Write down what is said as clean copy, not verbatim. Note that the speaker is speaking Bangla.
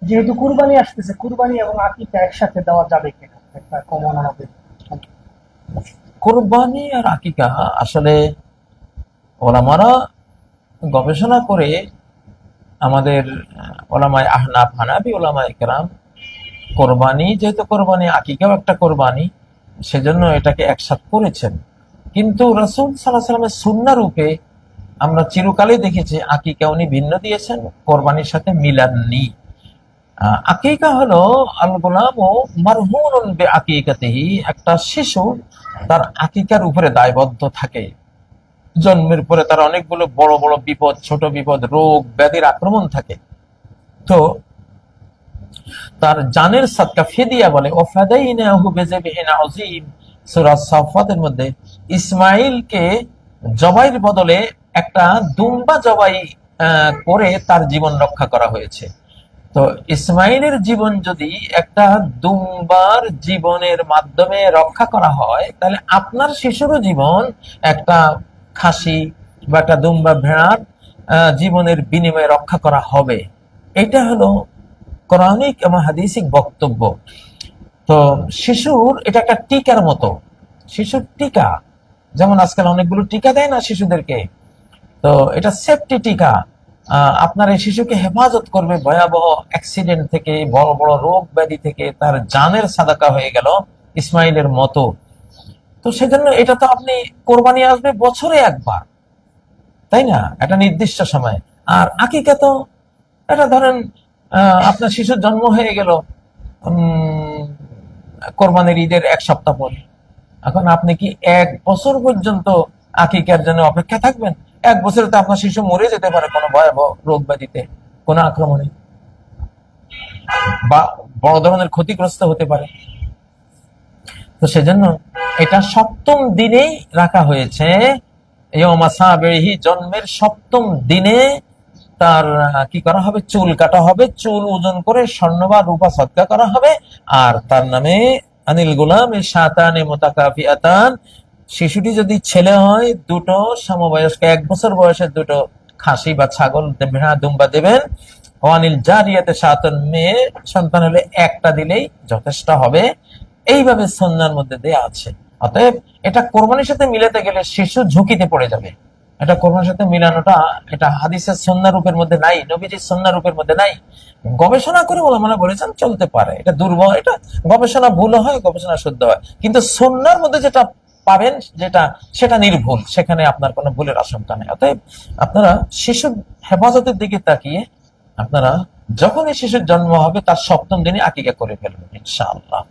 যেহেতু কুরবানি আসতেছে, কুরবানি এবং আকিকা একসাথে দেওয়া যাবে কিনা, একটা কমন আমাদের। কোরবানি আর আকিকা আসলে ওলামারা গবেষণা করে আমাদের ওলামায়ে আহনাফ, হানাফি ওলামায়ে কেরাম কোরবানি, যেহেতু কোরবানি আকিকাও একটা কোরবানি, সেজন্য এটাকে একসাথ করেছেন। কিন্তু রাসূল সাল্লাল্লাহু আলাইহি ওয়াসাল্লামের সুন্নাহ রূপে আমরা চিরকালই দেখেছি আকিকা উনি ভিন্ন দিয়েছেন, কোরবানির সাথে মিলাননি। আকিকা হলো আল গোলাম ও মারহুনুন বে আকিকাতিহি, একটা শিশু তার আকিকার উপরে দায়বদ্ধ থাকে। জন্মের পরে তার অনেকগুলো বড় বড় বিপদ, ছোট বিপদ, রোগ ব্যাধির আক্রমণ থাকে। তো তার জানের সাদকা ফিদিয়া বলে, ও ফাদাইনাহু বিযিবহিন আযীম। সূরা সাফফাতের মধ্যে ইসমাঈলকে জবাইয়ের বদলে একটা দুম্বা জবাই করে তার জীবন রক্ষা করা হয়েছে। তো ইসমাইলের জীবন যদি একটা দুম্বার জীবনের মাধ্যমে রক্ষা করা হয়, তাহলে আপনার শিশুরও জীবন একটা খাসি বা একটা দুম্বা ভেড়ার জীবনের বিনিময়ে রক্ষা করা হবে। এটা হলো কোরআনিক এবং হাদিসিক বক্তব্য। তো শিশুর এটা একটা টিকার মতো, শিশুর টিকা, যেমন আজকাল অনেকগুলো টিকা দেয় না শিশুদেরকে, তো এটা সেফটি টিকা। আপনার এই শিশুকে হেফাজত করবে ভয়াবহ অ্যাক্সিডেন্ট থেকে, বড় বড় রোগ ব্যাধি থেকে, তার জানের সাদাকা হয়ে গেল ইসমাইলের মতো। তো সেজন্য এটা তো আপনি, কোরবানি আসবে বছরে একবার, তাই না, একটা নির্দিষ্ট সময়। আর আকিকা তো এটা ধরেন আপনার শিশুর জন্ম হয়ে গেল কোরবানির ঈদের এক সপ্তাহ পরে। এখন আপনি কি 1 বছর পর্যন্ত আকিকার জন্য অপেক্ষা থাকবেন? 1 বছরে তো আপনার শিশু মরে যেতে পারে কোনো ভয়াবহ রোগ ব্যাধিতে, কোনো আক্রমণে, বা বড় ধরনের ক্ষতিগ্রস্ত হতে পারে। তো সেজন্য এটা 7ম দিনেই রাখা হয়েছে। জন্মের 7ম দিনে তার কি করা হবে, চুল কাটা হবে, চুল ওজন করে স্বর্ণ বা রূপা সদকা করা হবে। আর তার নামে আনিল গোলাম শাতানে মুতাকাফিয়াতান, শিশুটি যদি ছেলে হয় দুটো সমবয়স্ক 1 বছর বয়সের দুটো খাসি বা ছাগল ভেড়া দুম্বা দেবেন। ও আনিল জারিয়াতে শাতান, মেয়ে সন্তান হলে একটা দিলেই যথেষ্ট হবে। এইভাবে সুন্নাহর মধ্যে দেয়া আছে। অতএব এটা কোরবানির সাথে মিলাতে গেলে শিশু ঝুঁকিতে পড়ে যাবে। এটা কোরবানির সাথে মিলানোটা, এটা হাদিসের সুন্নাহ রূপের মধ্যে নাই, নবীজির সুন্নাহ রূপের মধ্যে নাই। গবেষণা করে ওলামারা বলেছেন চলতে পারে, এটা দুর্বল, এটা গবেষণা ভুল হয়, গবেষণা শুদ্ধ হয়, কিন্তু সুন্নাহর মধ্যে যেটা পাবেন যেটা, সেটা নির্ভুল, সেখানে আপনার কোনো ভুলের আশঙ্কা নেই। অতএব আপনারা শিশু হেফাজতের দিকে তাকিয়ে আপনারা যখনই শিশুর জন্ম হবে তার 7ম দিনে আকিকা করে ফেলবেন ইনশাআল্লাহ।